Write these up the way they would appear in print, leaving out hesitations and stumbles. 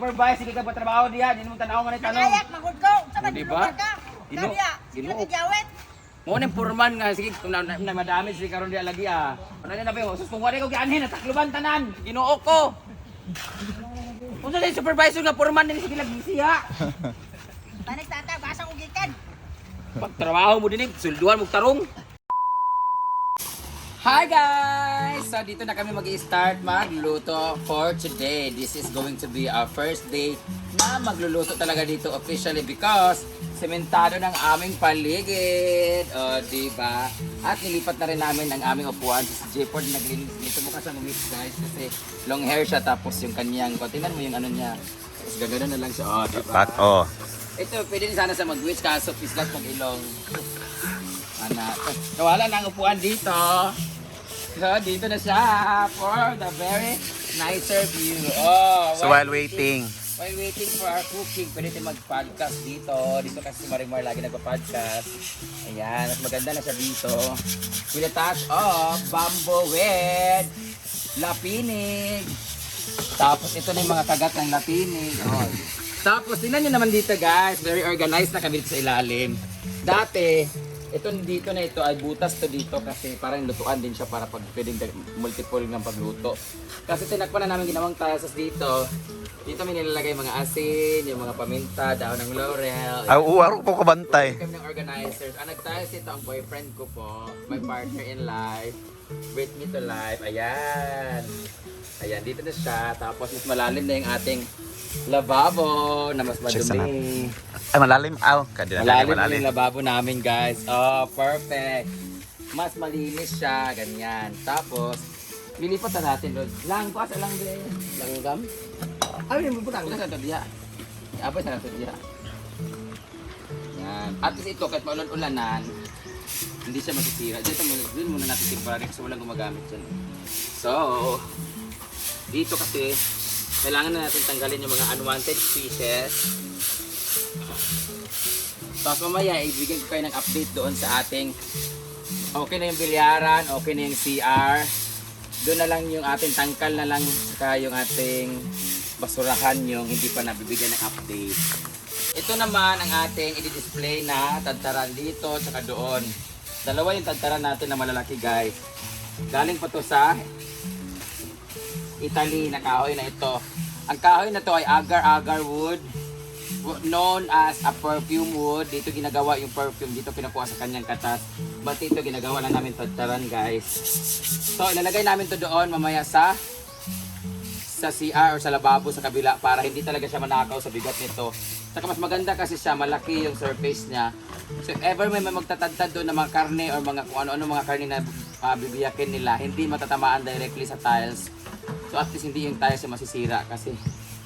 Supervise, sige ka pa trabaho diya, hindi mo tanaw nga tanong. Ayak, magod ko. Saan Di ba? Ginoo. Ginoo. Ginoo. Mo nang purman nga sige kung na madami sige karon diya lagi ah. Ano na ba mo? Sus kung wala ko gianhin natakluban tanan. Ginoo ko. Unsa din supervisor nga purman din sige lagi siya. Tanik tata, basang ugikan. Pagtrabaho mo din sulduhan mo tarong. Hi guys! So dito na kami mag-i-start magluto for today. This is going to be our first day na magluluto talaga dito officially because sementado ng aming paligid. O, diba? At nilipat na rin namin ang aming upuan. Si Jayford naglinis dito. Bukas ang umis guys kasi long hair siya tapos yung kanyang, tingnan mo yung ano niya. Tapos gagano na lang siya. O, diba? Ito, pwede rin sana sa mag-wish kaso pislat ng ilong. Nawala na ang upuan dito. So, dito na siya for the very nicer view. Oh, So while waiting for our cooking, pwede tayo mag-podcast dito. Dito kasi si Marimar lagi nagpa-podcast. Ayan, mas maganda na siya dito. With a touch of bamboo with lapinig. Tapos ito na yung mga kagat ng lapinig. Oh. Tapos tingnan nyo naman dito guys, very organized na kami dito sa ilalim. Dati, ito dito na ito ay butas to dito kasi parang lutuan din siya para pag pwedeng multiple ng pagluto. Kasi tinakpan na namin ginawang tiles dito. Dito may nilalagay mga asin, yung mga paminta, daon ng laurel. uwaro po ko bantay. Kami ng organizers. Ang nag-tiles ito ang boyfriend ko po, my partner in life, with me to life. Ayan. Ayan, dito na siya. Tapos mas malalim na yung ating lababo na mas madumi. Ay malalim Malalim yung lababo namin guys. Oh, perfect. Mas malinis siya, ganyan. Tapos, lilipat na natin doon. Langkas, lang din. Langgam. Ay, yung bubutang lang sa diya. Abay sa diya. Yan. At least ito, kahit maulan-ulanan, hindi siya masisira. Dito muna natin temporary kasi walang gumagamit dyan. So, dito kasi, kailangan na natin tanggalin yung mga unwanted species. Tapos mamaya, ibigay ko kayo ng update doon sa ating okay na yung bilyaran, okay na yung CR. Doon na lang yung ating tangkal na lang saka yung ating basurahan yung hindi pa nabibigyan ng update. Ito naman ang ating i-display na tadtaran dito saka doon. Dalawa yung tadtaran natin na malalaki guys. Galing pa to sa Italy na kahoy na ito. Ang kahoy na to ay agar-agar wood, known as a perfume wood. Dito ginagawa yung perfume, dito kinukuha sa kanyang katas. But ito ginagawa lang namin tadtaran guys. So ilalagay namin to doon mamaya sa CR or sa lababo sa kabila para hindi talaga siya manakaw sa bigat nito. Saka mas maganda kasi siya, malaki yung surface niya. So if ever may magtatadtad doon ng mga karne or mga kung ano-ano mga karne na bibiyakin nila, hindi matatamaan directly sa tiles. So at least hindi yung tiles yung masisira kasi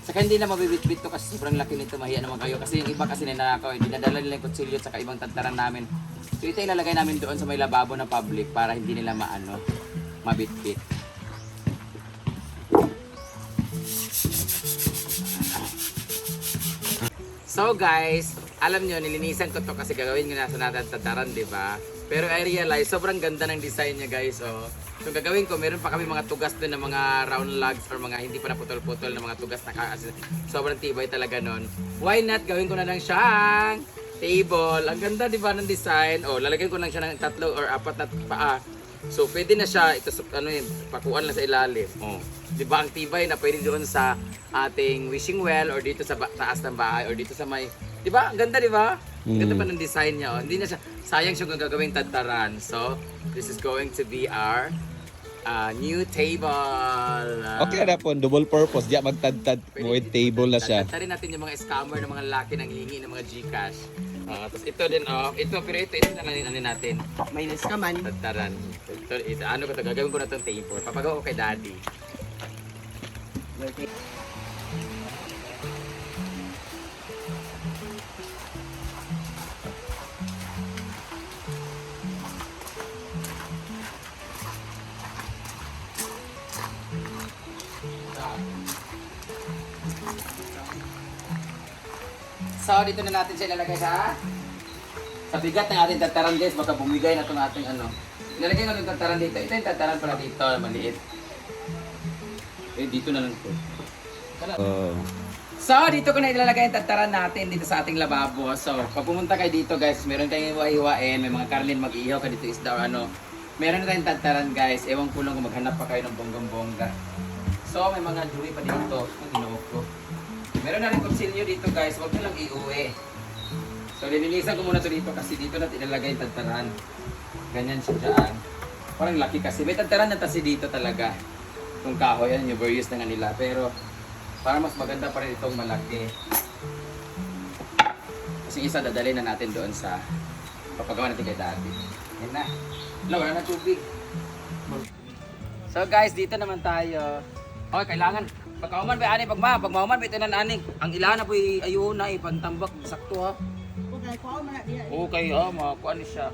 saka hindi na mabibit-bit to kasi sobrang laki nito, mahiya naman kayo. Kasi yung iba kasi ninanakaw, dinadala nila yung kutsilyo at saka ibang tadtaran namin. So ito ilalagay namin doon sa may lababo ng public para hindi nila mabit-bit. So guys, alam nyo, nilinisan ko to kasi gagawin ko na sa natin tadtaran, di ba? Pero I realize, sobrang ganda ng design niya guys, oh. So gagawin ko, meron pa kami mga tugas doon ng mga round logs or mga hindi pa naputol-putol na mga tugas na sobrang tibay talaga nun. Why not gawin ko na lang siyang table? Ang ganda di ba ng design? Oh, lalagyan ko lang siya ng 3 or 4 na paa. So pwede na siya, ito pakuan lang sa ilalim. Oh, di ba ang tibay na pwede doon sa ating wishing well or dito sa taas ng bahay or dito sa may, di ba? Ang ganda di ba? Ang ganda pa ng design niya. Oh. Hindi na siya, sayang siya kung gagawing tadtaran. So, this is going to be our new table. Okay na po, double purpose. Diya magtadtad with table na siya. Tadtarin natin yung mga scammer ng mga laki nang hihingi ng mga Gcash. Tapos ito din, ito na lang din natin. Minus ka man. Tadtaran. Ito, ano ko ito, gagawin ko na itong table. Papagawa ko kay Daddy. So, dito na natin siya ilalagay sa bigat ng ating tataran guys. Baka bumigay na itong ating ano. Ilalagay natin tataran dito. Ito yung tataran pala dito, maliit. Dito na lang po. So, dito ko na ilalagay yung tataran natin dito sa ating lababo. So, pag pumunta kayo dito guys, meron kayong iwa-iwain, may mga karnin mag-ihaw ka dito isda or ano. Meron na tayong tataran guys, ewan ko lang kung maghanap pa kayo ng bonggang-bongga. So, may mga juwi pa dito. Ang inuok ko. Meron na rin kutsilyo dito guys, huwag nyo lang iuwi. So, linilisan ko muna to dito kasi dito natin ilalagay yung tataran. Ganyan siya dyan. Parang laki kasi. May tataran na kasi dito talaga. Kung kahoy, yan yung various na nga nila. Pero, para mas maganda pa rin itong malaki. Kasi isa dadali na natin doon sa papagawa natin kay daddy. Yan na. Wala na tubig. So guys, dito naman tayo. Okay, kailangan. Pagkauman ba ani pagmauman ba ito na ani. Ang ilahan na po ayun na ipantambak sakto ha. Okay, kuha mo na diya. Okay ha, makakuha ni siya.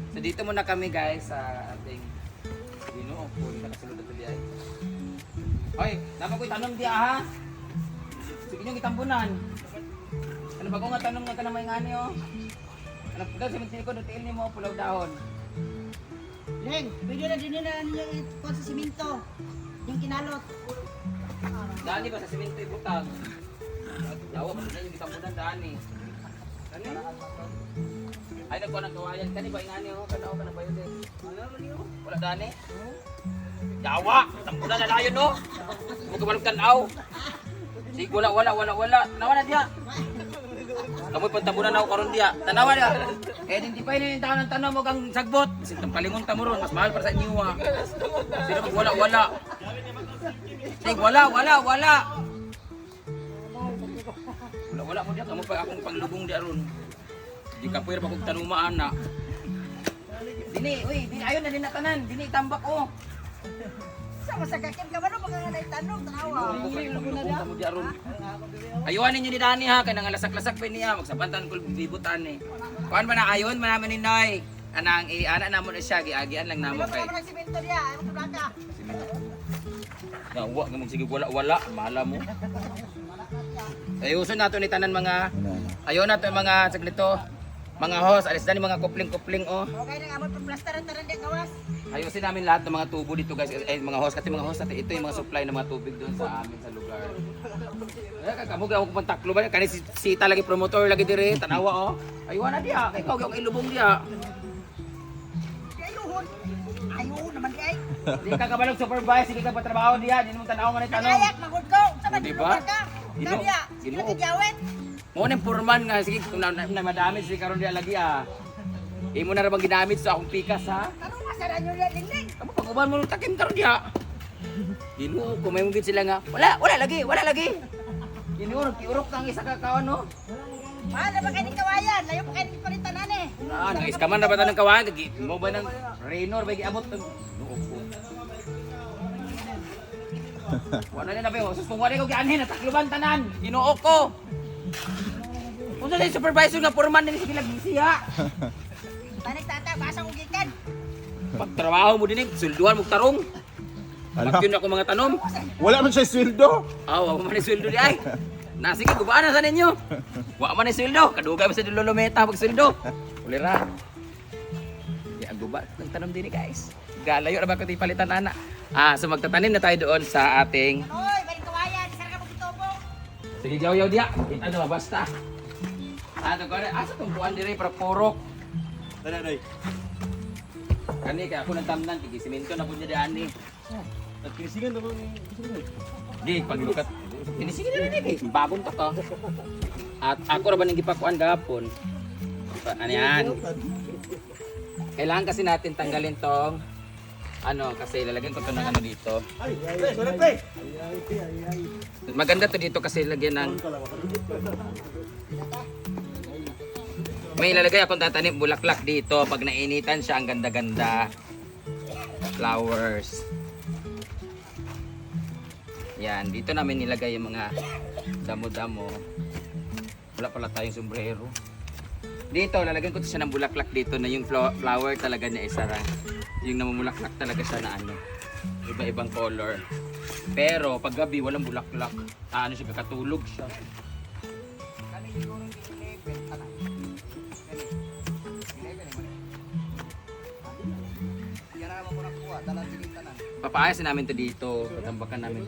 So dito muna kami guys sa ating Ginoo. Puli na kasulod na tuloy ay. Hoy, dapat ko'y tanong diya ha. Sige nyo gitambunan. Ano ba ko nga tanong nga ka na may ngani oh. Ano po daw simentil ko doon ni mo pulaw dahon. Leng, pwede na din nila niya ito sa siminto. Yung kinalot. Dani ba sa semento ibutang? Dawa pa na yung gitambunan dani. Dani? Ay nagkuha ng kawayan kani ba ingani oh, kanaw ka na ba yun din? Wala dani? Dawa, tambunan na dayon no. Mo kabalog tanaw. Sige wala. Tanawa na diya. Kamoy pantabunan ako karon diya. Tanawa diya. Eh hindi pa ini taon ng tanong mo kang sagbot. Sintang palingon ta mo ron, mas mahal para sa inyo ha. Sino pag wala. Sige wala. Wala mo diya kamo pa akong panglubong diya ron. Di ka pwede pa kog tanumaan na. Dini ayon na din na tanan. Dini tambak oh. Sama sa kakin ka ba no mga tanong tanawa. Kamu diya ron. Ayuan ninyo ni Dani ha, kaya nangalasak-lasak pa niya, magsabantan ko bibutan eh. Kuan ba na ayon, manaman ni Noy. Anang ana namo na siya, giagian lang namo kay. Wala siminto diya, ay mo ka. Yawa nga sige wala, mahala mo. Ayuson nato ni tanan mga ayon nato mga saglito. Mga host, alis na ni mga kupling-kupling oh. Okay na amot plastaran taran diya gawas. Ayusin namin lahat ng mga tubo dito guys, mga host kasi mga host natin ito yung mga supply ng mga tubig doon sa amin sa lugar. Kamu gaw ko taklo ba kani si lagi promotor lagi dire tanawa oh. Aywan na diya kay kog yung ilubong diya. Ayun naman di ay. Di ka kabalog supervise sige ka pa trabaho diya, di mo tanaw nga ni tanong. Ayak magud ko. Sa Di ba? Ginoo. Ginoo tijawet. Mo nang purman nga sige kung na madami sige karon diya lagi ah. Imo na ra bang ginamit sa akong pikas ha? Ano masara nyo diya dingding? Kamu pag-uban mo ng takim karon diya. Ginoo kung may mugit sila nga. Wala lagi. Ginoo nagkiurok kang isa ka kawan no. Mahal na ba kayo ng kawayan? Layo pa kayo ng palitan eh. Nag-iskaman na ba tayo ng kawayan? Mo ba ng Raynor ba giabot ng wala na na ba? Sus kung wala ko gianhin natakluban tanan. Ginoo ko. Kung sa supervisor nga foreman din sige lagi siya. Tanik tata basang ugikan. Pagtrabaho mo din sulduhan mo tarong. Pag yun ako mga tanom. Wala man siya sweldo. Wala man ni sweldo di ay. Sige gubaan na sa ninyo. Wala man ni sweldo. Kadugay mo sa Lolometa pag sweldo. Ulira. Ya guba nagtanom din guys. Galayo na ba ko palitan ana. So magtatanim na tayo doon sa ating Oy, balik kawayan, isara ka mo kitobo. sige yaw diya. Kita na basta. Ato ko asa tong buwan dire para porok. Dali. Kani kaya ako nagtamnan tigi semento na punya diani. Nagkinisingan na mo ni. Di paglukat. Ini sige na ni bagong to to. At ako ra ba ning gipakuan gahapon. Ano yan? Kailangan kasi natin tanggalin tong kasi lalagyan ko to ng ano dito. Maganda to dito kasi lagyan ng may ilalagay akong tatanim bulaklak dito pag nainitan siya ang ganda-ganda. Flowers. Yan, dito namin nilagay yung mga damo-damo. Wala pala tayong sombrero. Dito, lalagyan ko siya ng bulaklak dito na yung flower talaga niya isara. Yung namumulaklak talaga siya na iba-ibang color. Pero pag gabi walang bulaklak. Siya kakatulog siya. Papayasin namin to dito. Patambakan namin.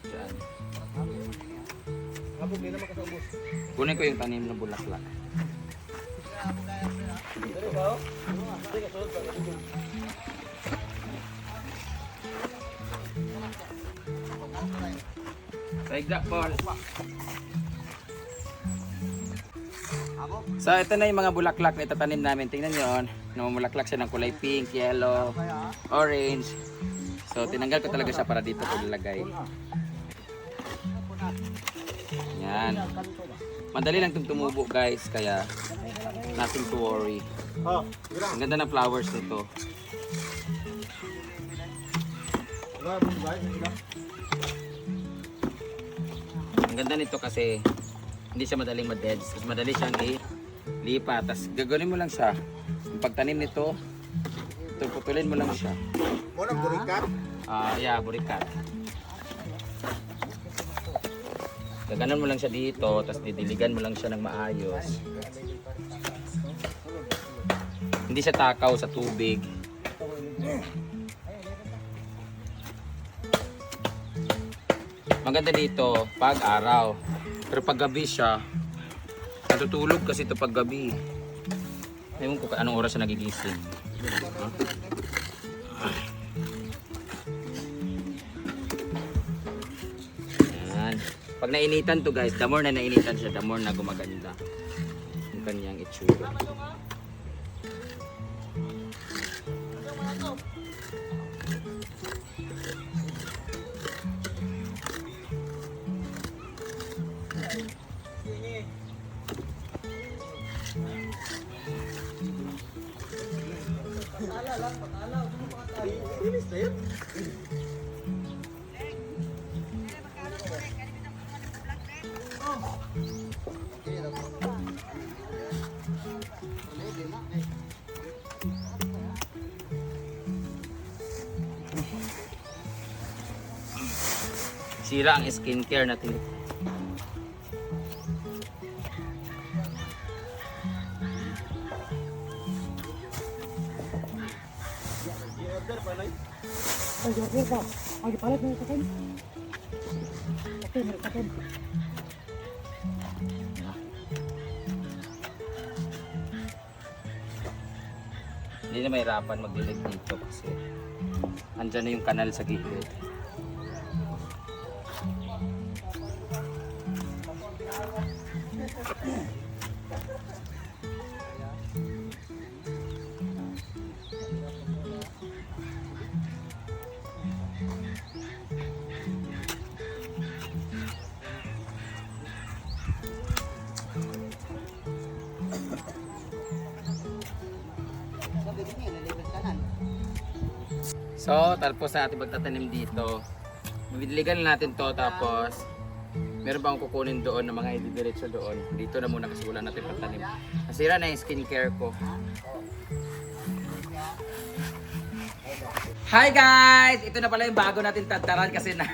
Diyan. Kunin ko yung tanim ng bulaklak. Saigda, Paul. So ito na yung mga bulaklak na itatanim namin. Tingnan nyo, namumulaklak siya ng kulay pink, yellow, orange. So tinanggal ko talaga siya para dito ko ilalagay. Yan. Madali lang itong tumubo guys, kaya nothing to worry. Ang ganda ng flowers nito. Ang ganda nito kasi hindi siya madaling ma-deads. Mas madali siyang ilipat. Tapos gagawin mo lang siya. Yung pagtanim nito, putulin mo lang siya. Muna burikat. Yeah, burikat. Gaganon mo lang siya dito, tapos didiligan mo lang siya ng maayos. Hindi siya takaw sa tubig. Maganda dito pag araw. Pero pag gabi siya, natutulog kasi ito pag gabi. Ewan ko anong oras siya nagigising. Yan. Pag nainitan to guys, the more na nainitan siya, the more na gumaganda yung kanyang itsura. Sira ang skincare natin. Ay, order ka. Ay, palit mo ito. Okay, meron ka. Hindi na mahirapan magdilig dito kasi andyan na yung kanal sa gilid. So, tapos na ating pagtatanim dito. Bibidiligan natin to tapos meron pa akong kukunin doon ng mga ididiretso doon. Dito na muna kasi wala natin pagtanim. Nasira na yung skincare ko. Hi guys! Ito na pala yung bago natin tataran kasi na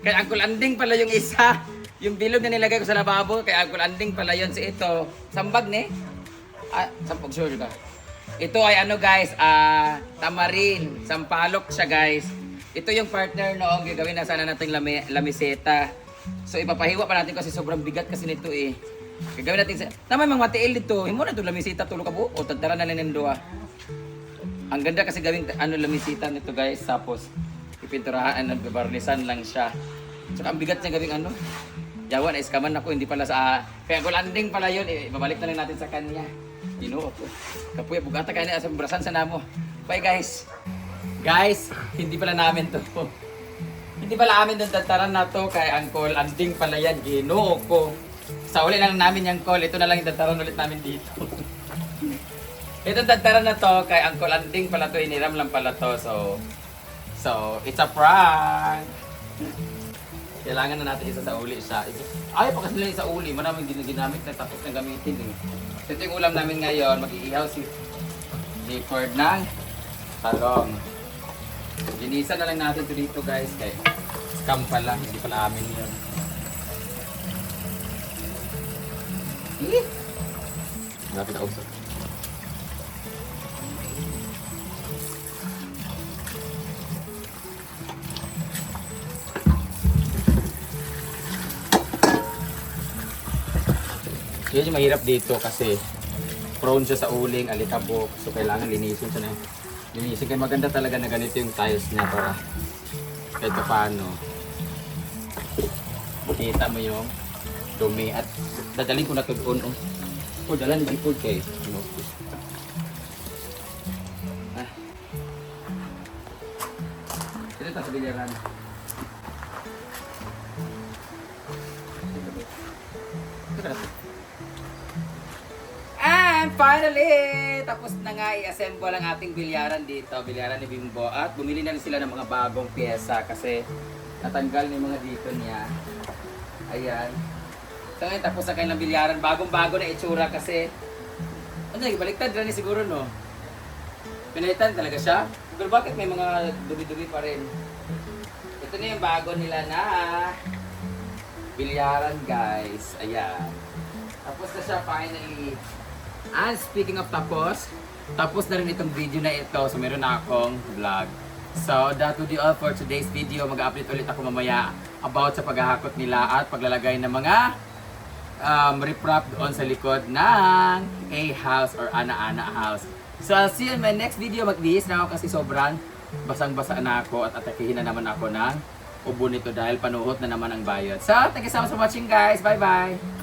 kay Uncle Anding pala yung isa. Yung bilog na nilagay ko sa lababo, kay Uncle Anding pala yun. Si ito, sambag ne? Sampag sure ka. Ito ay ano guys, tamarin, sampalok siya guys. Ito yung partner noong gagawin na sana nating lamiseta. So ipapahiwa pa natin kasi sobrang bigat kasi nito eh. Gagawin natin naman mga matiil dito. Himo na ito lamiseta tulo ka po o tadtara na lang ng duwa. Ang ganda kasi gawing lamiseta nito guys. Tapos ipinturahan at barnisan lang siya. So ang bigat niya gawing ano. Yawa na iskaman ako, hindi pala sa kaya kulanding pala yun. Ibabalik na lang natin sa kanya. Ginoo ko. Kapuya bugata kaya sa brasan sa namo. Bye guys. Guys, hindi pala namin to. Hindi pala amin doon tataran na to kay Uncle Anding pala yan. Ginoo ko. Sa uli lang namin yung call. Ito na lang yung tataran ulit namin dito. Itong tataran na to kay Uncle Anding pala to. Iniram lang pala to. So it's a prank. Kailangan na natin isa sa uli siya. Ayaw pa kasi nila isa uli. Maraming ginamit na tapos na gamitin eh. So ito yung ulam namin ngayon. Mag-iihaw si Ford ng talong. Linisan na lang natin ito dito guys. Kaya scam pala. Hindi pala amin yun. Lapit ako sa Yun yung mahirap dito kasi prone siya sa uling, alikabok. So kailangan linisin siya na. Linisin. Kaya maganda talaga na ganito yung tiles niya para kahit paano. Makita mo yung dumi at dadalhin ko na ito doon. Oh, dala ni Bipod kay. Ano? Ah. Ito sa bilyaran. And finally, tapos na nga i-assemble ang ating bilyaran dito, bilyaran ni Bimbo. At bumili na rin sila ng mga bagong pyesa kasi natanggal na yung mga dito niya. Ayan. So ngayon tapos na kanilang bilyaran, bagong-bago na itsura kasi ano, baliktad rin siguro no? Pinalitan talaga siya. Pero bakit may mga dumi-dumi pa rin? Ito na yung bago nila na bilyaran guys. Ayan. Tapos na siya finally. And speaking of tapos na rin itong video na ito. So meron na akong vlog. So that would be all for today's video. Mag-update ulit ako mamaya about sa paghahakot nila at paglalagay ng mga riprap doon sa likod ng A-house or Ana-Ana house. So I'll see you in my next video. Mag-bihis na ako kasi sobrang basang-basa na ako at atakihin na naman ako ng ubo nito dahil panuhot na naman ang bayad. So thank you so much for watching guys. Bye bye!